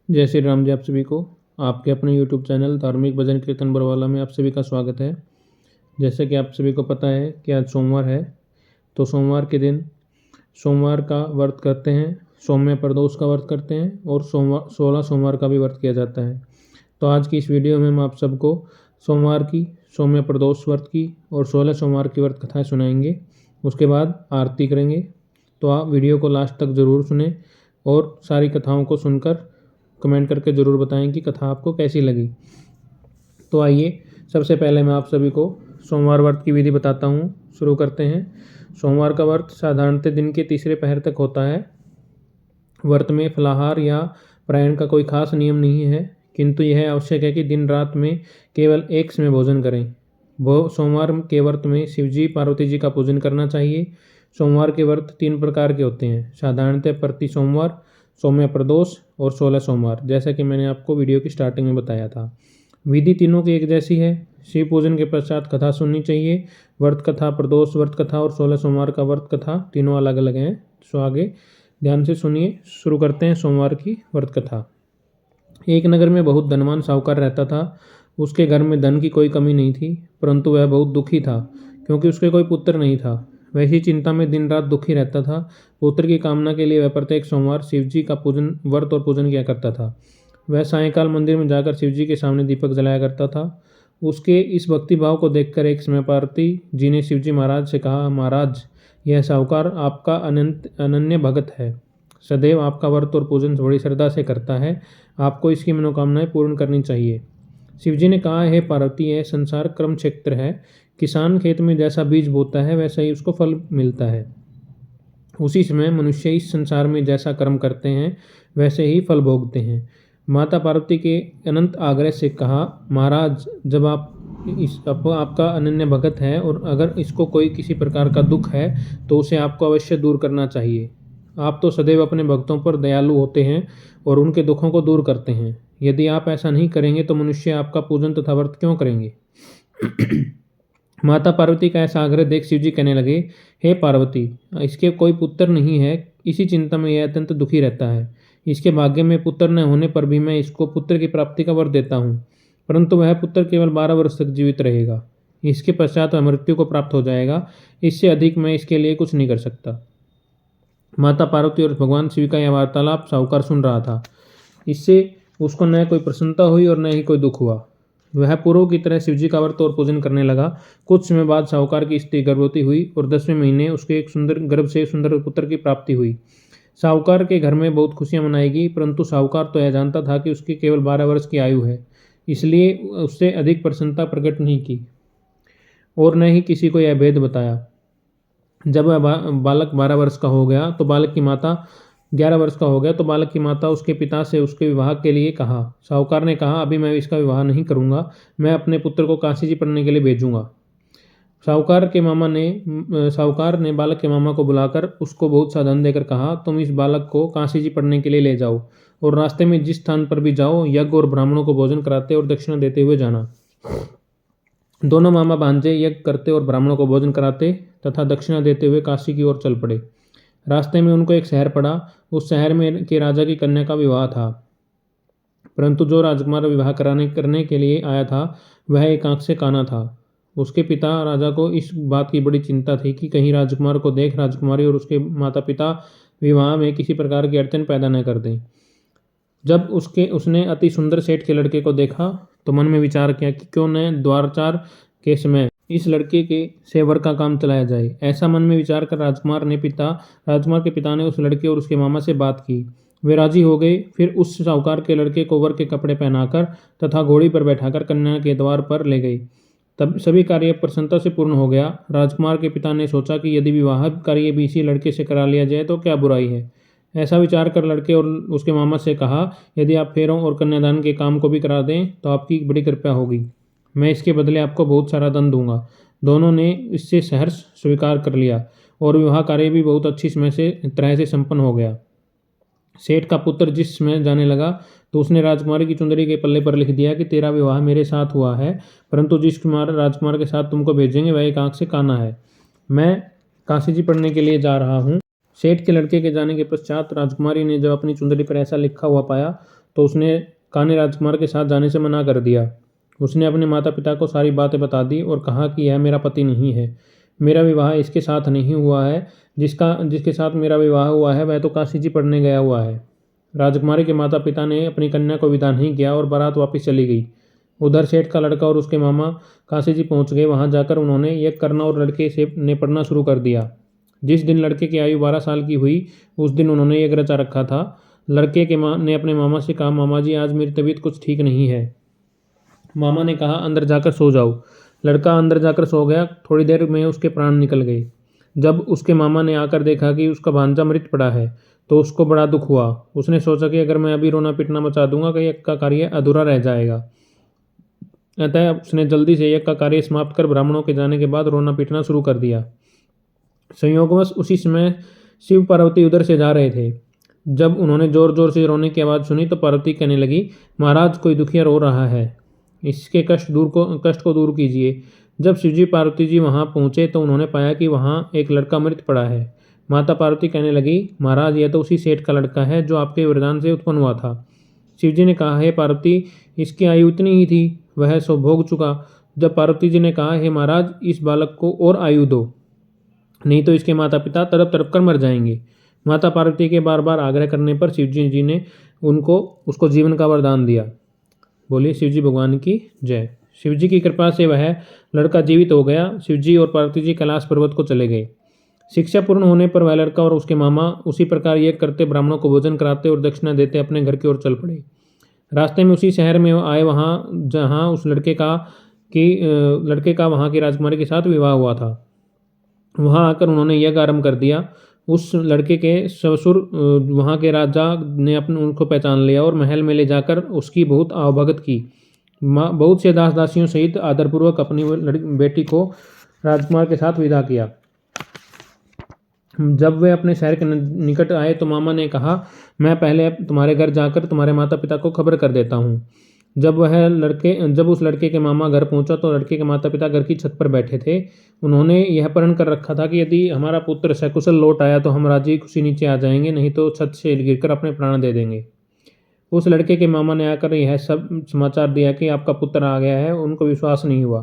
जय श्री राम जी। आप सभी को आपके अपने YouTube चैनल धार्मिक भजन कीर्तन बरवाला में आप सभी का स्वागत है। जैसे कि आप सभी को पता है कि आज सोमवार है, तो सोमवार के दिन सोमवार का व्रत करते हैं, सौम्य प्रदोष का व्रत करते हैं और 16 सोमवार का भी व्रत किया जाता है। तो आज की इस वीडियो में हम आप सबको सोमवार की, सौम्य प्रदोष व्रत की और 16 सोमवार की व्रत कथाएँ सुनाएंगे। उसके बाद आरती करेंगे। तो आप वीडियो को लास्ट तक ज़रूर सुने और सारी कथाओं को सुनकर कमेंट करके ज़रूर बताएं कि कथा आपको कैसी लगी। तो आइए सबसे पहले मैं आप सभी को सोमवार व्रत की विधि बताता हूँ। शुरू करते हैं। सोमवार का व्रत साधारणतः दिन के तीसरे पहर तक होता है। व्रत में फलाहार या प्रायण का कोई खास नियम नहीं है, किंतु यह आवश्यक है कि दिन रात में केवल एक समय भोजन करें। सोमवार के व्रत में शिवजी पार्वती जी का पूजन करना चाहिए। सोमवार के व्रत 3 प्रकार के होते हैं, साधारणतः प्रति सोमवार, सौम्य प्रदोष और 16 सोमवार, जैसा कि मैंने आपको वीडियो की स्टार्टिंग में बताया था। विधि तीनों की एक जैसी है। शिव पूजन के पश्चात कथा सुननी चाहिए। व्रत कथा, प्रदोष व्रत कथा और 16 सोमवार का व्रत कथा तीनों अलग अलग हैं। सो आगे ध्यान से सुनिए। शुरू करते हैं सोमवार की व्रत कथा। एक नगर में बहुत धनवान साहूकार रहता था। उसके घर में धन की कोई कमी नहीं थी, परंतु वह बहुत दुखी था क्योंकि उसके कोई पुत्र नहीं था। वैसी चिंता में दिन रात दुखी रहता था। पुत्र की कामना के लिए वह प्रत्येक सोमवार शिवजी का पूजन, व्रत और पूजन किया करता था। वह सायंकाल मंदिर में जाकर शिवजी के सामने दीपक जलाया करता था। उसके इस भक्ति भाव को देखकर एक समय पार्वती जी ने शिवजी महाराज से कहा, महाराज, यह साहूकार आपका अनन्य भगत है, सदैव आपका व्रत और पूजन बड़ी श्रद्धा से करता है। आपको इसकी मनोकामनाएं पूर्ण करनी चाहिए। शिवजी ने कहा, हे पार्वती, यह संसार कर्म क्षेत्र है। किसान खेत में जैसा बीज बोता है वैसा ही उसको फल मिलता है। उसी समय मनुष्य इस संसार में जैसा कर्म करते हैं वैसे ही फल भोगते हैं। माता पार्वती के अनंत आग्रह से कहा, महाराज, जब आपका अनन्य भगत है और अगर इसको कोई किसी प्रकार का दुख है तो उसे आपको अवश्य दूर करना चाहिए। आप तो सदैव अपने भक्तों पर दयालु होते हैं और उनके दुखों को दूर करते हैं। यदि आप ऐसा नहीं करेंगे तो मनुष्य आपका पूजन तथा व्रत क्यों करेंगे। माता पार्वती का ऐसा आग्रह देख शिवजी कहने लगे, हे पार्वती, इसके कोई पुत्र नहीं है। इसी चिंता में यह अत्यंत दुखी रहता है। इसके भाग्य में पुत्र न होने पर भी मैं इसको पुत्र की प्राप्ति का वर देता हूँ, परंतु वह पुत्र केवल 12 वर्ष तक जीवित रहेगा। इसके पश्चात वह मृत्यु को प्राप्त हो जाएगा। इससे अधिक मैं इसके लिए कुछ नहीं कर सकता। माता पार्वती और भगवान शिव का यह वार्तालाप साहूकार सुन रहा था। इससे उसको न कोई प्रसन्नता हुई और न ही कोई दुख हुआ। वह पूर्व की तरह शिवजी का व्रत और पूजन करने लगा। कुछ समय बाद साहूकार की स्त्री गर्भवती हुई और 10वें महीने उसके एक सुंदर गर्भ से सुंदर पुत्र की प्राप्ति हुई। साहूकार के घर में बहुत खुशियां मनाई गई, परंतु साहूकार तो यह जानता था कि उसकी केवल 12 वर्ष की आयु है, इसलिए उससे अधिक प्रसन्नता प्रकट नहीं की और न ही किसी को यह भेद बताया। जब वह बालक 12 वर्ष का हो गया तो बालक की माता 11 वर्ष का हो गया तो बालक की माता उसके पिता से उसके विवाह के लिए कहा। साहूकार ने कहा, अभी मैं इसका विवाह नहीं करूंगा, मैं अपने पुत्र को काशी जी पढ़ने के लिए भेजूंगा। साहूकार ने बालक के मामा को बुलाकर उसको बहुत सा धन देकर कहा, तुम इस बालक को काशी जी पढ़ने के लिए ले जाओ और रास्ते में जिस स्थान पर भी जाओ यज्ञ और ब्राह्मणों को भोजन कराते और दक्षिणा देते हुए जाना। दोनों मामा भांजे यज्ञ करते और ब्राह्मणों को भोजन कराते तथा दक्षिणा देते हुए काशी की ओर चल पड़े। रास्ते में उनको एक शहर पड़ा। उस शहर में के राजा की कन्या का विवाह था, परंतु जो राजकुमार विवाह करने के लिए आया था वह एक आंख से काना था। उसके पिता राजा को इस बात की बड़ी चिंता थी कि कहीं राजकुमार को देख राजकुमारी और उसके माता पिता विवाह में किसी प्रकार की अड़चन पैदा न कर दें। जब उसने अति सुंदर सेठ के लड़के को देखा तो मन में विचार किया कि क्यों न द्वारचार के समय इस लड़के के सेवर का काम चलाया जाए। ऐसा मन में विचार कर राजकुमार के पिता ने उस लड़के और उसके मामा से बात की। वे राजी हो गए। फिर उस साहूकार के लड़के को वर के कपड़े पहनाकर तथा घोड़ी पर बैठाकर कन्या के द्वार पर ले गई। तब सभी कार्य प्रसन्नता से पूर्ण हो गया। राजकुमार के पिता ने सोचा कि यदि विवाह कार्य भी इसी लड़के से करा लिया जाए तो क्या बुराई है। ऐसा विचार कर लड़के और उसके मामा से कहा, यदि आप फेरों और कन्यादान के काम को भी करा दें तो आपकी बड़ी कृपा होगी। मैं इसके बदले आपको बहुत सारा धन दूंगा। दोनों ने इससे सहर्ष स्वीकार कर लिया और विवाह कार्य भी बहुत अच्छी तरह से संपन्न हो गया। सेठ का पुत्र जिस समय जाने लगा तो उसने राजकुमारी की चुंदरी के पल्ले पर लिख दिया कि तेरा विवाह मेरे साथ हुआ है, परंतु जिस राजकुमार के साथ तुमको भेजेंगे वह एक आंख से काना है। मैं काशी जी पढ़ने के लिए जा रहा हूँ। सेठ के लड़के के जाने के पश्चात राजकुमारी ने जब अपनी चुंदरी पर ऐसा लिखा हुआ पाया तो उसने कान्हे राजकुमार के साथ जाने से मना कर दिया। उसने अपने माता पिता को सारी बातें बता दी और कहा कि यह मेरा पति नहीं है, मेरा विवाह इसके साथ नहीं हुआ है, जिसके साथ मेरा विवाह हुआ है वह तो काशी जी पढ़ने गया हुआ है। राजकुमारी के माता पिता ने अपनी कन्या को विदा नहीं किया और बारात वापस चली गई। उधर सेठ का लड़का और उसके मामा काशी जी पहुंच गए। वहां जाकर उन्होंने यज्ञ करना और लड़के से ने पढ़ना शुरू कर दिया। जिस दिन लड़के की आयु 12 साल की हुई उस दिन उन्होंने यज्ञ रचा रखा था। लड़के के माँ ने अपने मामा से कहा, मामा जी आज मेरी तबीयत कुछ ठीक नहीं है। मामा ने कहा, अंदर जाकर सो जाओ। लड़का अंदर जाकर सो गया। थोड़ी देर में उसके प्राण निकल गए। जब उसके मामा ने आकर देखा कि उसका भांजा मृत पड़ा है तो उसको बड़ा दुख हुआ। उसने सोचा कि अगर मैं अभी रोना पीटना मचा दूंगा कि यज्ञ का कार्य अधूरा रह जाएगा। अतः उसने जल्दी से यज्ञ का कार्य समाप्त कर ब्राह्मणों के जाने के बाद रोना पीटना शुरू कर दिया। संयोगवश उसी समय शिव पार्वती उधर से जा रहे थे। जब उन्होंने जोर जोर से रोने की आवाज़ सुनी तो पार्वती कहने लगी, महाराज कोई दुखिया रो रहा है, इसके कष्ट को दूर कीजिए। जब शिवजी पार्वती जी वहां पहुंचे तो उन्होंने पाया कि वहां एक लड़का मृत पड़ा है। माता पार्वती कहने लगी, महाराज यह तो उसी सेठ का लड़का है जो आपके वरदान से उत्पन्न हुआ था। शिवजी ने कहा, हे पार्वती इसकी आयु इतनी ही थी, वह सो भोग चुका। जब पार्वती जी ने कहा, हे महाराज इस बालक को और आयु दो, नहीं तो इसके माता पिता तड़प तड़प कर मर जाएंगे। माता पार्वती के बार बार आग्रह करने पर शिवजी जी ने उसको जीवन का वरदान दिया। बोलिए शिवजी भगवान की जय। शिवजी की कृपा से वह लड़का जीवित हो गया। शिवजी और पार्वती जी कैलाश पर्वत को चले गए। शिक्षा पूर्ण होने पर वह लड़का और उसके मामा उसी प्रकार यज्ञ करते, ब्राह्मणों को भोजन कराते और दक्षिणा देते अपने घर की ओर चल पड़े। रास्ते में उसी शहर में आए वहाँ जहाँ उस लड़के का वहाँ की राजकुमारी के साथ विवाह हुआ था। वहाँ आकर उन्होंने यज्ञ आरंभ कर दिया। उस लड़के के ससुर वहाँ के राजा ने उनको पहचान लिया और महल में ले जाकर उसकी बहुत आवभगत की। बहुत से दास दासियों सहित आदरपूर्वक अपनी बेटी को राजकुमार के साथ विदा किया। जब वे अपने शहर के निकट आए तो मामा ने कहा, मैं पहले तुम्हारे घर जाकर तुम्हारे माता पिता को खबर कर देता हूँ। जब उस लड़के के मामा घर पहुंचा तो लड़के के माता पिता घर की छत पर बैठे थे। उन्होंने यह प्रण कर रखा था कि यदि हमारा पुत्र सकुशल लौट आया तो हम राजी खुशी नीचे आ जाएंगे, नहीं तो छत से गिरकर अपने प्राण दे देंगे। उस लड़के के मामा ने आकर यह सब समाचार दिया कि आपका पुत्र आ गया है। उनको विश्वास नहीं हुआ।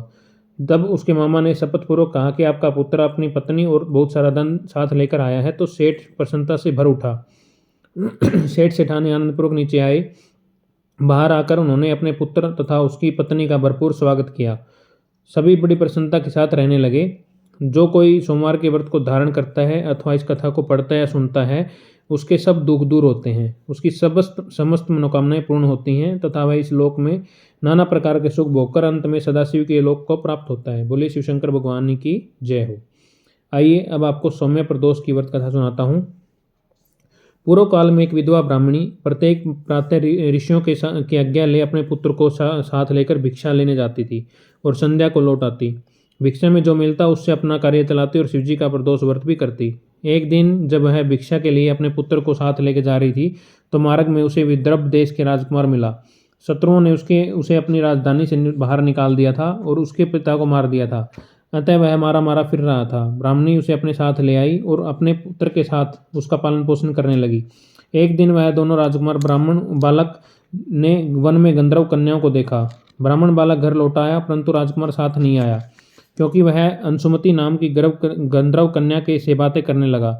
तब उसके मामा ने शपथपूर्वक कहा कि आपका पुत्र अपनी पत्नी और बहुत सारा धन साथ लेकर आया है। तो सेठ प्रसन्नता से भर उठा। सेठ सेठानी आनंदपूर्वक नीचे आए। बाहर आकर उन्होंने अपने पुत्र तथा उसकी पत्नी का भरपूर स्वागत किया। सभी बड़ी प्रसन्नता के साथ रहने लगे। जो कोई सोमवार के व्रत को धारण करता है अथवा इस कथा को पढ़ता या सुनता है उसके सब दुख दूर होते हैं, उसकी समस्त मनोकामनाएं पूर्ण होती हैं तथा वह इस लोक में नाना प्रकार के सुख भोगकर अंत में सदाशिव के लोक को प्राप्त होता है। बोलिए शिव शंकर भगवान की जय हो। आइए अब आपको सौम्य प्रदोष की व्रत कथा सुनाता हूँ। पूर्व काल में एक विधवा ब्राह्मणी प्रत्येक प्रातः ऋषियों की आज्ञा ले अपने पुत्र को साथ लेकर भिक्षा लेने जाती थी और संध्या को लौट आती। भिक्षा में जो मिलता उससे अपना कार्य चलाती और शिवजी का प्रदोष व्रत भी करती। एक दिन जब वह भिक्षा के लिए अपने पुत्र को साथ लेकर जा रही थी तो मार्ग में उसे विदर्भ देश के राजकुमार मिला। शत्रुओं ने उसे अपनी राजधानी से बाहर निकाल दिया था और उसके पिता को मार दिया था। अतः वह मारा मारा फिर रहा था। ब्राह्मणी उसे अपने साथ ले आई और अपने पुत्र के साथ उसका पालन पोषण करने लगी। एक दिन वह दोनों राजकुमार ब्राह्मण बालक ने वन में गंधर्व कन्याओं को देखा। ब्राह्मण बालक घर लौट आया परंतु राजकुमार साथ नहीं आया, क्योंकि वह अंशुमति नाम की गंधर्व कन्या के से बातें करने लगा।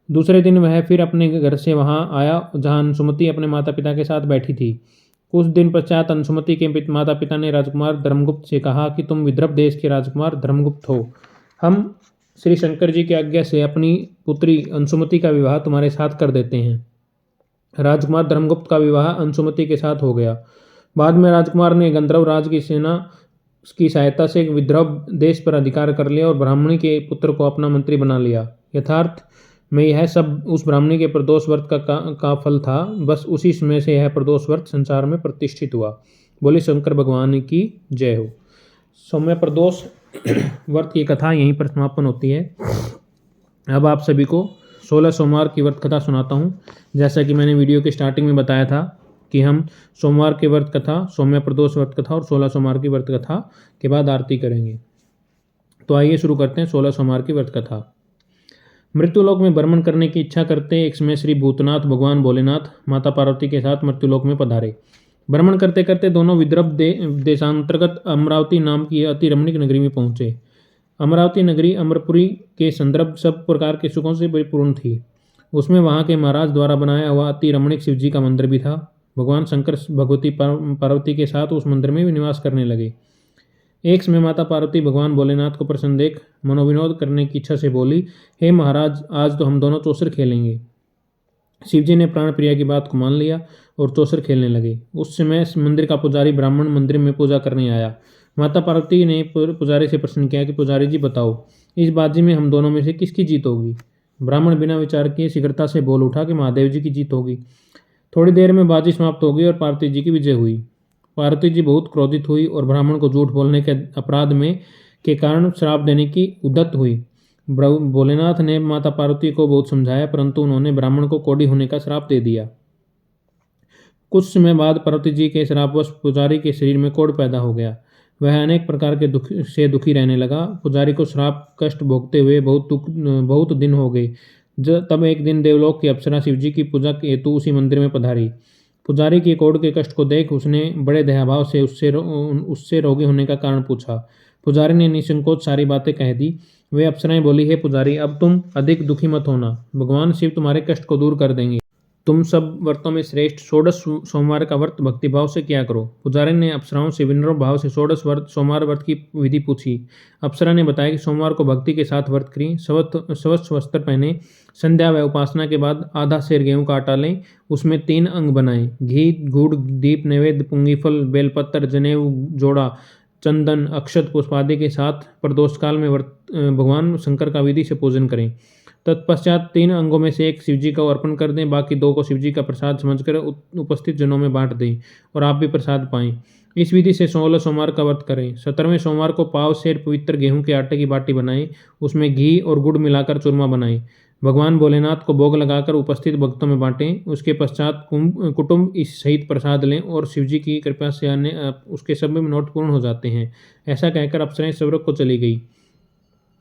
दूसरे दिन वह फिर अपने घर से वहां आया जहां अंशुमति अपने माता पिता के साथ बैठी थी। कुछ दिन पश्चात अंशुमति के माता पिता ने राजकुमार धर्मगुप्त से कहा कि तुम विदर्भ देश के राजकुमार धर्मगुप्त हो। हम श्री शंकर जी की आज्ञा से अपनी पुत्री अंशुमति का विवाह तुम्हारे साथ कर देते हैं। राजकुमार धर्मगुप्त का विवाह अंशुमति के साथ हो गया। बाद में राजकुमार ने गंधर्व राज की सेना की सहायता से विदर्भ देश पर अधिकार कर लिया और ब्राह्मणी के पुत्र को अपना मंत्री बना लिया। यथार्थ में यह सब उस ब्राह्मणी के प्रदोष व्रत का फल था। बस उसी समय से यह प्रदोष व्रत संसार में प्रतिष्ठित हुआ। बोले शंकर भगवान की जय हो। सौम्य प्रदोष व्रत की कथा यहीं पर समापन होती है। अब आप सभी को 16 सोमवार की व्रत कथा सुनाता हूँ। जैसा कि मैंने वीडियो के स्टार्टिंग में बताया था कि हम सोमवार की व्रत कथा, सौम्य प्रदोष व्रत कथा और 16 सोमवार की व्रत कथा के बाद आरती करेंगे। तो आइए शुरू करते हैं 16 सोमवार की व्रत कथा। मृत्युलोक में भ्रमण करने की इच्छा करते एक समय श्री भूतनाथ भगवान भोलेनाथ माता पार्वती के साथ मृत्युलोक में पधारे। भ्रमण करते करते दोनों विदर्भ देशांतर्गत अमरावती नाम की अति रमणीक नगरी में पहुंचे। अमरावती नगरी अमरपुरी के संदर्भ सब प्रकार के सुखों से परिपूर्ण थी। उसमें वहाँ के महाराज द्वारा बनाया हुआ अति रमणीक शिव जी का मंदिर भी था। भगवान शंकर भगवती पार्वती के साथ उस मंदिर में भी निवास करने लगे। एक समय माता पार्वती भगवान भोलेनाथ को प्रसन्न देख मनोविनोद करने की इच्छा से बोली, हे महाराज, आज तो हम दोनों चौसर खेलेंगे। शिवजी ने प्राण प्रिया की बात को मान लिया और चौसर खेलने लगे। उस समय मंदिर का पुजारी ब्राह्मण मंदिर में पूजा करने आया। माता पार्वती ने पुजारी से प्रश्न किया कि पुजारी जी बताओ, इस बाजी में हम दोनों में से किसकी जीत होगी। ब्राह्मण बिना विचार किए शीघ्रता से बोल उठा कि महादेव जी की जीत होगी। थोड़ी देर में बाजी समाप्त हो गई और पार्वती जी की विजय हुई। पार्वती जी बहुत क्रोधित हुई और ब्राह्मण को झूठ बोलने के अपराध में के कारण श्राप देने की उद्यत हुई। भोलेनाथ ने माता पार्वती को बहुत समझाया, परंतु उन्होंने ब्राह्मण को कोढ़ी होने का श्राप दे दिया। कुछ समय बाद पार्वती जी के श्रापवश पुजारी के शरीर में कोढ़ पैदा हो गया। वह अनेक प्रकार के दुखी रहने लगा। पुजारी को श्राप कष्ट भोगते हुए बहुत दिन हो गए। तब एक दिन देवलोक की अप्सरा शिवजी की पूजा हेतु उसी मंदिर में पधारी। पुजारी की कोढ़ के कष्ट को देख उसने बड़े दयाभाव से उससे रोगी होने का कारण पूछा। पुजारी ने निसंकोच सारी बातें कह दी। वे अप्सराएं बोली, हे पुजारी, अब तुम अधिक दुखी मत होना, भगवान शिव तुम्हारे कष्ट को दूर कर देंगे। तुम सब व्रतों में श्रेष्ठ षोडश सोमवार का व्रत भक्तिभाव से किया करो। पुजारी ने अप्सराओं से विनम्र भाव से षोडश सोमवार व्रत की विधि पूछी। अप्सरा ने बताया कि सोमवार को भक्ति के साथ व्रत करें, स्वच्छ वस्त्र पहने, संध्या व उपासना के बाद आधा सेर गेहूं का आटा लें, उसमें 3 अंग बनाएं, घी, गुड़, दीप, नैवेद्य, पुंगीफल, बेलपत्र, जनेऊ, जोड़ा, चंदन, अक्षत, पुष्प आदि के साथ प्रदोष काल में भगवान शंकर का विधि से पूजन करें। तत्पश्चात 3 अंगों में से एक शिवजी को अर्पण कर दें, बाकी 2 को शिवजी का प्रसाद समझकर उपस्थित जनों में बांट दें और आप भी प्रसाद पाएं। इस विधि से 16 सोमवार का व्रत करें। 17वें सोमवार को पाव सेर पवित्र गेहूं के आटे की बाटी बनाएं, उसमें घी और गुड़ मिलाकर चूरमा बनाएं, भगवान भोलेनाथ को भोग लगाकर उपस्थित भक्तों में बांटें। उसके पश्चात कुटुंब इस सहित प्रसाद लें और शिवजी की कृपा से उसके सभी मनोरथ पूर्ण हो जाते हैं। ऐसा कहकर अप्सराएं स्वर्ग को चली गई।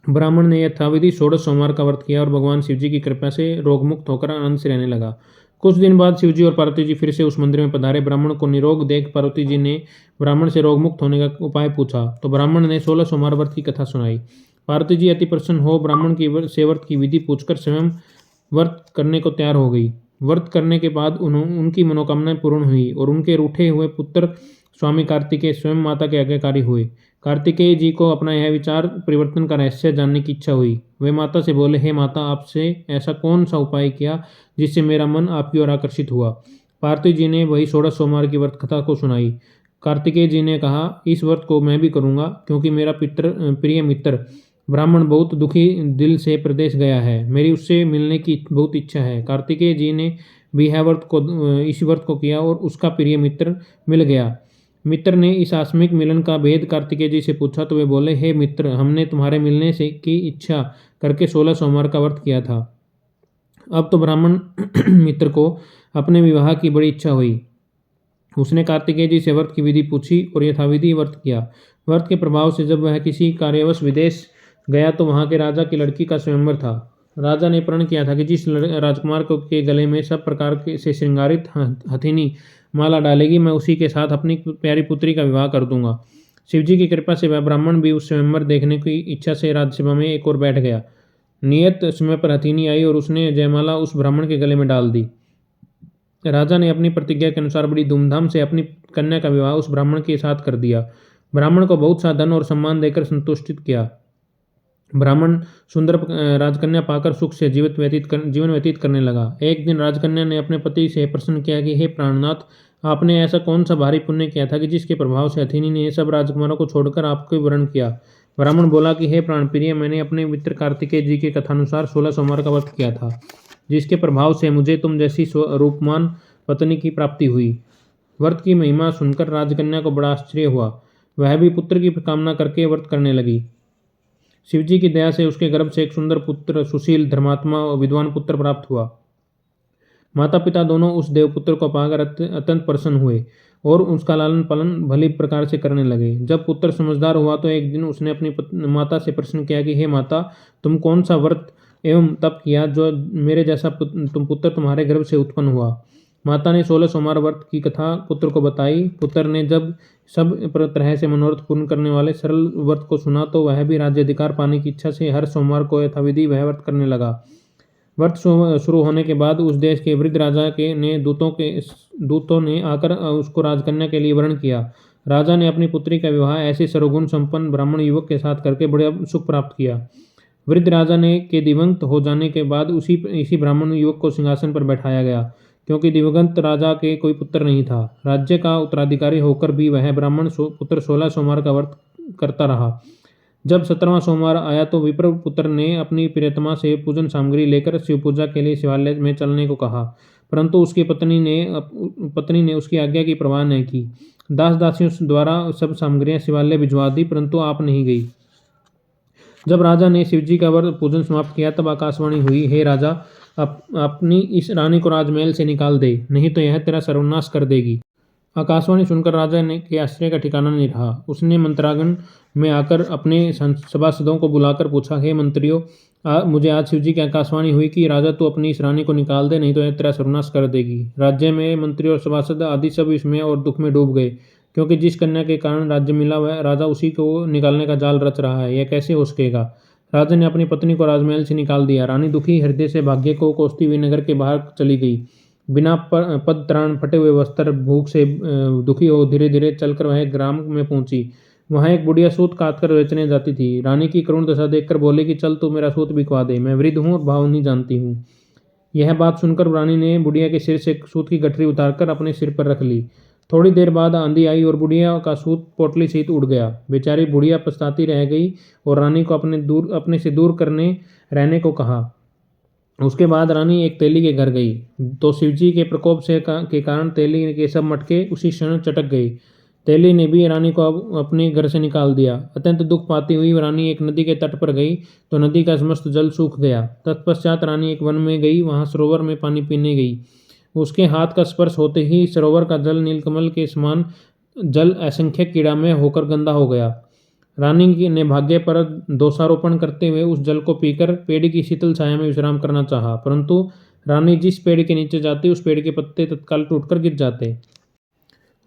ब्राह्मण ने यथाविधि 16 सोमवार का व्रत किया और भगवान शिवजी की कृपा से रोगमुक्त होकर आनंद से रहने लगा। कुछ दिन बाद शिवजी और पार्वती जी फिर से उस मंदिर में पधारे। ब्राह्मण को निरोग देख पार्वती जी ने ब्राह्मण से रोगमुक्त होने का उपाय पूछा तो ब्राह्मण ने 16 सोमवार व्रत की कथा सुनाई। पार्वती जी अति प्रसन्न हो ब्राह्मण की व्रत की विधि पूछकर स्वयं व्रत करने को तैयार हो गई। व्रत करने के बाद उनकी मनोकामनाएं पूर्ण हुई और उनके रूठे हुए पुत्र स्वामी कार्तिकेय स्वयं माता के आज्ञाकारी हुए। कार्तिकेय जी को अपना यह विचार परिवर्तन का रहस्य जानने की इच्छा हुई। वे माता से बोले, हे माता, आपसे ऐसा कौन सा उपाय किया जिससे मेरा मन आपकी ओर आकर्षित हुआ। पार्वती जी ने वही 16 सोमवार की व्रत कथा को सुनाई। कार्तिकेय जी ने कहा, इस व्रत को मैं भी करूंगा, क्योंकि मेरा प्रिय मित्र ब्राह्मण बहुत दुखी दिल से प्रदेश गया है, मेरी उससे मिलने की बहुत इच्छा है। कार्तिकेय जी ने भी इस व्रत को किया और उसका प्रिय मित्र मिल गया। मित्र ने इस आकस्मिक मिलन का भेद कार्तिकेय जी से पूछा तो वे बोले, हे मित्र, हमने तुम्हारे मिलने से की इच्छा करके 16 सोमवार का व्रत किया था। अब तो ब्राह्मण मित्र को अपने विवाह की बड़ी इच्छा हुई। उसने कार्तिकेय जी से व्रत की विधि पूछी और यथाविधि व्रत किया। व्रत के प्रभाव से जब वह किसी कार्यवश विदेश गया तो वहां के राजा की लड़की का स्वयंवर था। राजा ने प्रण किया था कि जिस राजकुमार के गले में सब प्रकार से श्रृंगारित हथिनी माला डालेगी, मैं उसी के साथ अपनी प्यारी पुत्री का विवाह कर दूंगा। शिवजी की कृपा से वह ब्राह्मण भी उस स्वयंवर देखने की इच्छा से राज्यसभा में एक और बैठ गया। नियत समय पर हथिनी आई और उसने जयमाला उस ब्राह्मण के गले में डाल दी। राजा ने अपनी प्रतिज्ञा के अनुसार बड़ी धूमधाम से अपनी कन्या का विवाह उस ब्राह्मण के साथ कर दिया। ब्राह्मण को बहुत सा धन और सम्मान देकर संतुष्टित किया। ब्राह्मण सुंदर राजकन्या पाकर सुख से जीवन व्यतीत करने लगा। एक दिन राजकन्या ने अपने पति से प्रश्न किया कि हे प्राणनाथ, आपने ऐसा कौन सा भारी पुण्य किया था कि जिसके प्रभाव से अथिनी ने सब राजकुमारों को छोड़कर आपको वरण किया। ब्राह्मण बोला कि हे प्राणप्रिय, मैंने अपने मित्र कार्तिकेय जी के कथानुसार 16 सोमवार का व्रत किया था, जिसके प्रभाव से मुझे तुम जैसी रूपमान पत्नी की प्राप्ति हुई। व्रत की महिमा सुनकर राजकन्या को बड़ा आश्चर्य हुआ। वह भी पुत्र की कामना करके व्रत करने लगी। शिवजी की दया से उसके गर्भ से एक सुंदर पुत्र, सुशील, धर्मात्मा और विद्वान पुत्र प्राप्त हुआ। माता पिता दोनों उस देवपुत्र को पाकर अत्यंत प्रसन्न हुए और उसका लालन पालन भली प्रकार से करने लगे। जब पुत्र समझदार हुआ तो एक दिन उसने अपनी माता से प्रश्न किया कि हे माता, तुम कौन सा व्रत एवं तप किया जो मेरे जैसा पुत्र तुम्हारे गर्भ से उत्पन्न हुआ। माता ने 16 सोमवार व्रत की कथा पुत्र को बताई। पुत्र ने जब सब तरह से मनोरथ पूर्ण करने वाले सरल व्रत को सुना तो वह भी राज्याधिकार पाने की इच्छा से हर सोमवार को यथाविधि वह व्रत करने लगा। व्रत शुरू होने के बाद उस देश के वृद्ध राजा के ने दूतों ने आकर उसको राजकन्या के लिए वर्ण किया। राजा ने अपनी पुत्री का विवाह ऐसे सर्वगुण संपन्न ब्राह्मण युवक के साथ करके बड़े सुख प्राप्त किया। वृद्ध राजा ने के दिवंगत हो जाने के बाद इसी ब्राह्मण युवक को सिंहासन पर बैठाया गया, क्योंकि दिवंगत राजा के कोई पुत्र नहीं था। राज्य का उत्तराधिकारी होकर भी वह ब्राह्मण पुत्र 16 सोमवार का व्रत करता रहा। जब 17वां सोमवार आया तो विप्र पुत्र ने अपनी प्रियतमा से पूजन सामग्री लेकर शिव पूजा के लिए शिवालय में चलने को कहा, परंतु उसकी पत्नी ने उसकी आज्ञा की परवाह नहीं की। दास दासियों द्वारा सब सामग्रियां शिवालय भिजवा दी, परंतु आप नहीं गई। जब राजा ने शिवजी का व्रत पूजन समाप्त किया तब आकाशवाणी हुई, हे राजा, अपनी इस रानी को राजमहल से निकाल दे, नहीं तो यह तेरा सर्वनाश कर देगी। आकाशवाणी सुनकर राजा ने के आश्चर्य का ठिकाना नहीं रहा। उसने मंत्रांगण में आकर अपने सभासदों को बुलाकर पूछा, हे मंत्रियों, मुझे आज शिवजी की आकाशवाणी हुई कि राजा तू अपनी इस रानी को निकाल दे, नहीं तो यह तेरा सर्वनाश कर देगी। राज्य में मंत्री और सभासद आदि सब इसमें और दुख में डूब गए, क्योंकि जिस कन्या के कारण राज्य मिला वह राजा उसी को निकालने का जाल रच रहा है, यह कैसे हो सकेगा। राजा ने अपनी पत्नी को राजमहल से निकाल दिया। रानी दुखी हृदय से भाग्य को कोसती हुई नगर के बाहर चली गई। बिना पद त्राण, फटे हुए वस्त्र, भूख से दुखी हो धीरे धीरे चलकर वह ग्राम में पहुंची। वहां एक बुढ़िया सूत काटकर बेचने जाती थी। रानी की करुण दशा देखकर बोले कि चल तू मेरा सूत बिकवा दे, मैं वृद्ध हूँ और भाव नहीं जानती हूँ। यह बात सुनकर रानी ने बुढ़िया के सिर से सूत की गठरी उतारकर अपने सिर पर रख ली। थोड़ी देर बाद आंधी आई और बुढ़िया का सूत पोटली सहित उड़ गया। बेचारी बुढ़िया पछताती रह गई और रानी को अपने से दूर करने रहने को कहा। उसके बाद रानी एक तेली के घर गई तो शिवजी के प्रकोप के कारण तेली के सब मटके उसी क्षण चटक गए। तेली ने भी रानी को अपने घर से निकाल दिया। अत्यंत दुख पाती हुई रानी एक नदी के तट पर गई तो नदी का समस्त जल सूख गया। तत्पश्चात रानी एक वन में गई, वहां सरोवर में पानी पीने गई। उसके हाथ का स्पर्श होते ही सरोवर का जल नीलकमल के समान जल असंख्य कीड़ामय होकर गंदा हो गया। रानी ने भाग्य पर दोषारोपण करते हुए उस जल को पीकर पेड़ की शीतल छाया में विश्राम करना चाहा, परंतु रानी जिस पेड़ के नीचे जाती उस पेड़ के पत्ते तत्काल टूटकर गिर जाते।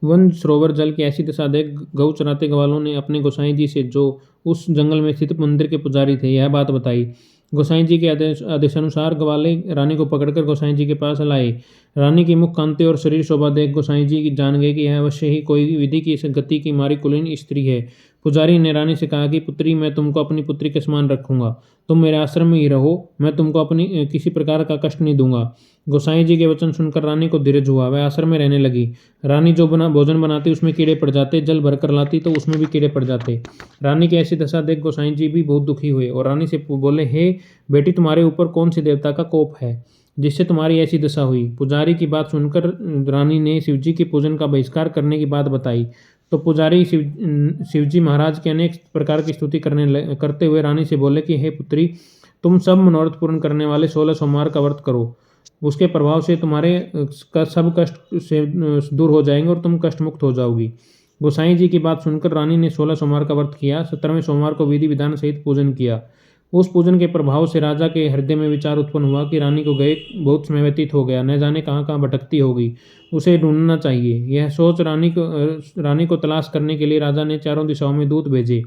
वन सरोवर जल की ऐसी दशा देख गौ चराते ग्वालों ने अपने गोसाई जी से, जो उस जंगल में स्थित मंदिर के पुजारी थे, यह बात बताई। गोसाई जी के आदेशानुसार ग्वाले रानी को पकड़कर गोसाई जी के पास लाए। रानी की मुख कांति और शरीर शोभा देख गोसाई जी जान गए कि यह अवश्य ही कोई विधि की गति की मारी कुलीन स्त्री है। पुजारी ने रानी से कहा कि पुत्री, मैं तुमको अपनी पुत्री के समान रखूंगा, तुम मेरे आश्रम में ही रहो, मैं तुमको अपनी किसी प्रकार का कष्ट नहीं दूंगा। गोसाई जी के वचन सुनकर रानी को धीरज हुआ, वह आश्रम में रहने लगी। रानी जो भोजन बनाती उसमें कीड़े पड़ जाते, जल भरकर लाती तो उसमें भी कीड़े पड़ जाते। रानी की ऐसी दशा देख गोसाई जी भी बहुत दुखी हुए और रानी से बोले, हे बेटी, तुम्हारे ऊपर कौन सी देवता का कोप है जिससे तुम्हारी ऐसी दशा हुई। पुजारी की बात सुनकर रानी ने शिवजी के पूजन का बहिष्कार करने की बात बताई तो पुजारी शिवजी महाराज की अनेक प्रकार की स्तुति करते हुए रानी से बोले कि हे पुत्री, तुम सब मनोरथ पूर्ण करने वाले 16 सोमवार का व्रत करो, उसके प्रभाव से तुम्हारे सब कष्ट से दूर हो जाएंगे और तुम कष्ट मुक्त हो जाओगी। गोसाई जी की बात सुनकर रानी ने 16 सोमवार का व्रत किया। 17वें सोमवार को विधि विधान सहित पूजन किया। उस पूजन के प्रभाव से राजा के हृदय में विचार उत्पन्न हुआ कि रानी को गए बहुत समय व्यतीत हो गया, न जाने कहाँ कहाँ भटकती होगी, उसे ढूंढना चाहिए। यह सोच रानी को तलाश करने के लिए राजा ने चारों दिशाओं में दूत भेजे।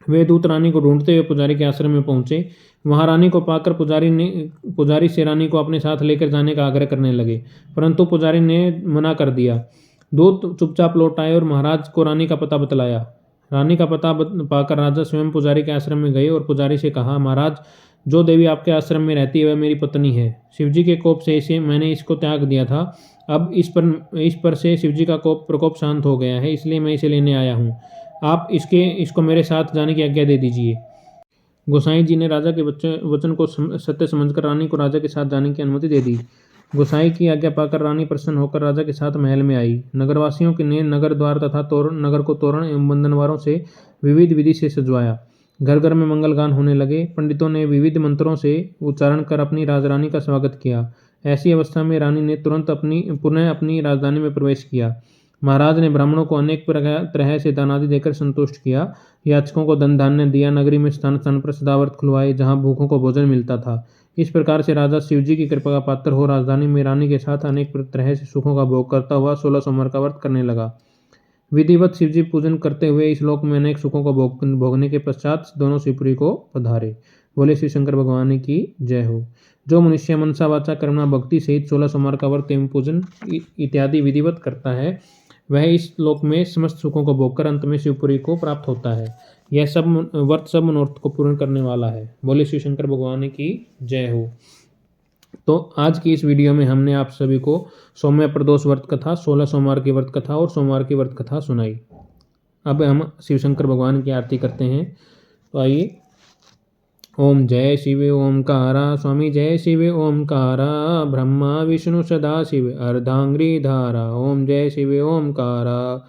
वे दूत रानी को ढूंढते हुए पुजारी के आश्रम में पहुंचे। वहां रानी को पाकर पुजारी से रानी को अपने साथ लेकर जाने का आग्रह करने लगे, परंतु पुजारी ने मना कर दिया। दूत चुपचाप लौट आए और महाराज को रानी का पता बतलाया। रानी का पता पाकर राजा स्वयं पुजारी के आश्रम में गए और पुजारी से कहा, महाराज, जो देवी आपके आश्रम में रहती है वह मेरी पत्नी है। शिवजी के कोप से मैंने इसको त्याग दिया था, अब इस पर से शिवजी का प्रकोप शांत हो गया है, इसलिए मैं इसे लेने आया हूँ। आप इसको मेरे साथ जाने की आज्ञा दे दीजिए। गोसाई जी ने राजा के वचन को सत्य समझकर रानी को राजा के साथ जाने की अनुमति दे दी। गोसाई की आज्ञा पाकर रानी प्रसन्न होकर राजा के साथ महल में आई। नगरवासियों ने नगर द्वार तथा नगर को तोरण एवं बंधनवारों से विविध विधि से सजवाया। घर घर में मंगल गान होने लगे। पंडितों ने विविध मंत्रों से उच्चारण कर अपनी राजरानी का स्वागत किया। ऐसी अवस्था में रानी ने तुरंत पुनः अपनी राजधानी में प्रवेश किया। महाराज ने ब्राह्मणों को अनेक तरह से दान आदि देकर संतुष्ट किया। याचकों को धन धान्य दिया। नगरी में स्थान स्थान पर सदाव्रत खुलवाए जहाँ भूखों को भोजन मिलता था। इस प्रकार से राजा शिवजी की कृपा का पात्र हो राजधानी में रानी के साथ अनेक तरह से सुखों का भोग करता हुआ 16 सोमवार का व्रत करने लगा। विधिवत शिवजी पूजन करते हुए इस लोक में अनेक सुखों को भोगने के पश्चात दोनों शिवपुरी को पधारे। बोले श्री शंकर भगवान की जय हो। जो मनुष्य मनसा वाचा कर्मणा भक्ति सहित 16 सोमवार का व्रत एवं पूजन इत्यादि विधिवत करता है वह इस लोक में समस्त सुखों को भोगकर अंत में शिवपुरी को प्राप्त होता है। यह सब व्रत सब मनोरथ को पूर्ण करने वाला है। बोले श्री शंकर भगवान की जय हो। तो आज की इस वीडियो में हमने आप सभी को सौम्य प्रदोष व्रत कथा, 16 सोमवार की व्रत कथा और सोमवार की व्रत कथा सुनाई। अब हम शिव शंकर भगवान की आरती करते हैं। तो आइए। ओम जय शिव ओमकारा स्वामी जय शिव ओमकारा ब्रह्मा विष्णु सदा शिव अर्धांगिरीधारा। ओम जय शिव ओमकारा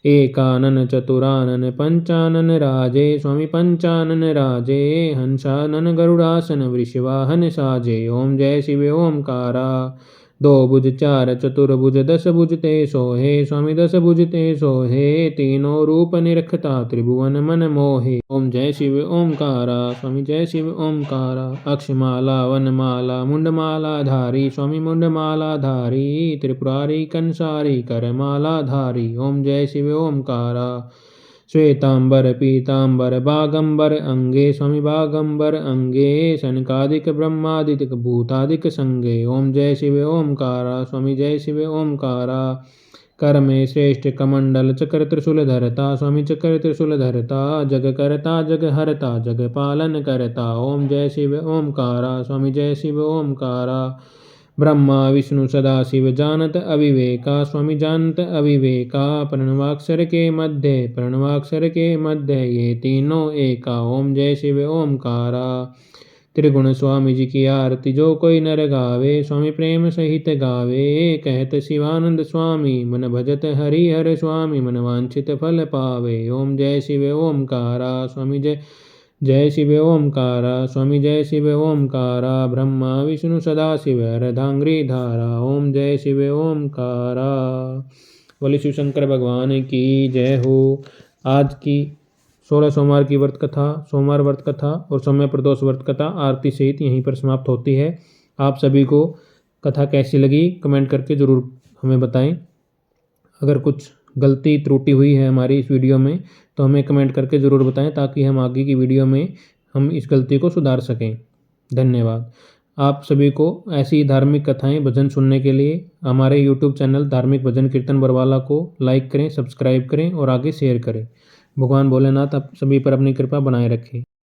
एकानन चतुरानन पंचानन राजे स्वामी पंचानन राजे हंसानन गरुड़ासन वृषवाहन साजे। ओम जय शिव ओमकारा दो भुज चार चतुर्भुज 10 भुज ते सोहे स्वामी 10 भुज ते सोहे तीनों रूप निरखता त्रिभुवन मन मोहे। ओम जय शिव ओमकारा स्वामी जय शिव ओमकारा अक्षमाला वनमाला मुंडमाला धारी स्वामी मुंडमाला धारी त्रिपुरारी कंसारी करमाला धारी। ओम जय शिव ओमकारा श्वेतांबर पीतांबर बागंबर अंगे स्वामी बागंबर अंगे सनकादिक ब्रह्मादिक भूतादिक संगे। ओम जय शिव ओमकारा स्वामी जय शिव ओमकारा कर में श्रेष्ठ कमंडल चक्र त्रिशूल धरता स्वामी चक्र त्रिशूल धरता जग करता जग हरता जग पालन करता। ओम जय शिव ओमकारा स्वामी जय शिव ओमकारा ब्रह्मा विष्णु सदा शिव जानत अविवेका स्वामी जानत अविवेका प्रणवाक्षर के मध्य ये तीनों एका। ओम जय शिव ओमकारा त्रिगुण स्वामी जी की आरती जो कोई नर गावे स्वामी प्रेम सहित गावे कहत शिवानंद स्वामी मन भजत हरि हर स्वामी मन वांछित फल पावे। ओम जय शिव ओमकारा स्वामी जय शिव ओमकारा स्वामी जय शिव ओमकारा ब्रह्मा विष्णु सदा शिव अर्धांगिरीधारा। ओम जय शिव ओमकारा। बोले शिव शंकर भगवान की जय हो। आज की 16 सोमवार की व्रत कथा, सोमवार व्रत कथा और सौम्य प्रदोष व्रत कथा आरती सहित यहीं पर समाप्त होती है। आप सभी को कथा कैसी लगी कमेंट करके ज़रूर हमें बताएं। अगर कुछ गलती त्रुटि हुई है हमारी इस वीडियो में तो हमें कमेंट करके ज़रूर बताएं ताकि हम आगे की वीडियो में हम इस गलती को सुधार सकें। धन्यवाद। आप सभी को ऐसी धार्मिक कथाएं भजन सुनने के लिए हमारे YouTube चैनल धार्मिक भजन कीर्तन बरवाला को लाइक करें, सब्सक्राइब करें और आगे शेयर करें। भगवान भोलेनाथ आप सभी पर अपनी कृपा बनाए रखें।